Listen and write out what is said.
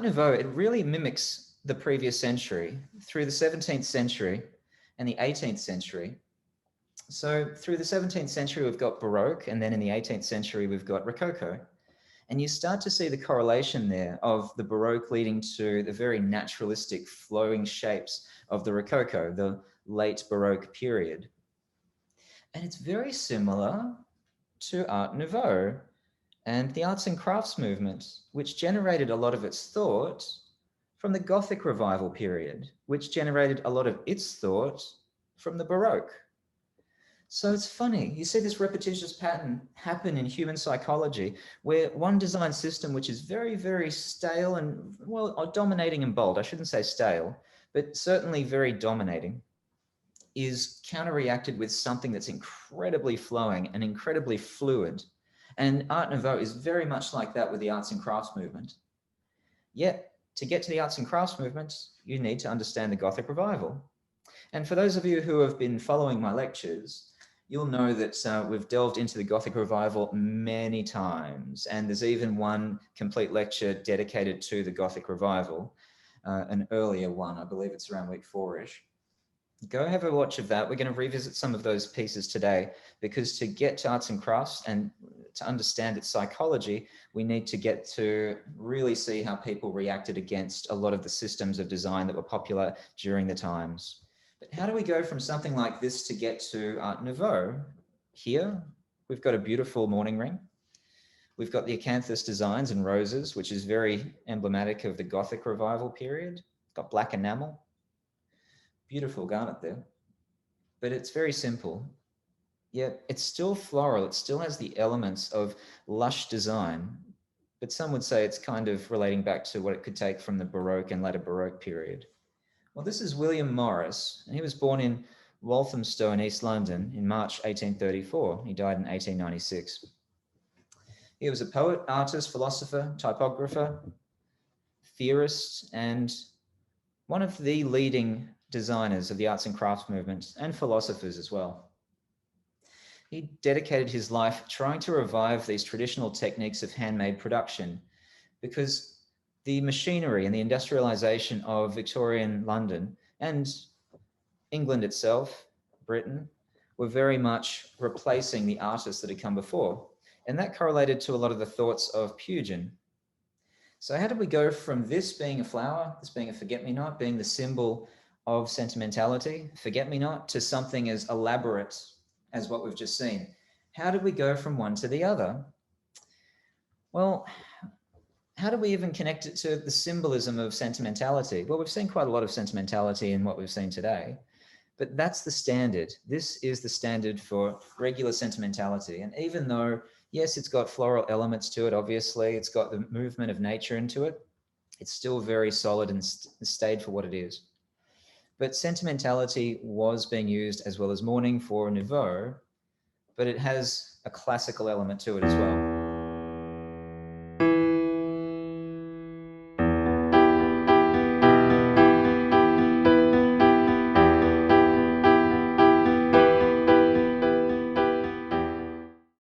Nouveau, it really mimics the previous century through the 17th century and the 18th century. So through the 17th century, we've got Baroque, and then in the 18th century, we've got Rococo. And you start to see the correlation there of the Baroque leading to the very naturalistic flowing shapes of the Rococo, the late Baroque period. And it's very similar to Art Nouveau and the arts and crafts movement, which generated a lot of its thought from the Gothic revival period, which generated a lot of its thought from the Baroque. So it's funny, you see this repetitious pattern happen in human psychology, where one design system, which is very, very stale and, well, dominating and bold, I shouldn't say stale, but certainly very dominating, is counter-reacted with something that's incredibly flowing and incredibly fluid. And Art Nouveau is very much like that with the arts and crafts movement. Yet, to get to the arts and crafts movement, you need to understand the Gothic revival. And for those of you who have been following my lectures, you'll know that we've delved into the Gothic revival many times. And there's even one complete lecture dedicated to the Gothic revival, an earlier one, I believe it's around week 4-ish. Go have a watch of that. We're going to revisit some of those pieces today, because to get to arts and crafts and to understand its psychology, we need to get to really see how people reacted against a lot of the systems of design that were popular during the times. But how do we go from something like this to get to Art Nouveau? Here, we've got a beautiful mourning ring. We've got the acanthus designs and roses, which is very emblematic of the Gothic revival period. Got black enamel. Beautiful garnet there. But it's very simple. Yet it's still floral. It still has the elements of lush design. But some would say it's kind of relating back to what it could take from the Baroque and later Baroque period. Well, this is William Morris, and he was born in Walthamstow in East London in March 1834. He died in 1896. He was a poet, artist, philosopher, typographer, theorist, and one of the leading designers of the arts and crafts movement, and philosophers as well. He dedicated his life trying to revive these traditional techniques of handmade production, because the machinery and the industrialization of Victorian London and England itself, Britain, were very much replacing the artists that had come before. And that correlated to a lot of the thoughts of Pugin. So how did we go from this being a flower, this being a forget-me-not, being the symbol of sentimentality, forget-me-not, to something as elaborate as what we've just seen? How did we go from one to the other? Well, how do we even connect it to the symbolism of sentimentality? Well, we've seen quite a lot of sentimentality in what we've seen today, but that's the standard. This is the standard for regular sentimentality. And even though, yes, it's got floral elements to it, obviously, it's got the movement of nature into it, it's still very solid and stayed for what it is. But sentimentality was being used as well as mourning for Nouveau, but it has a classical element to it as well.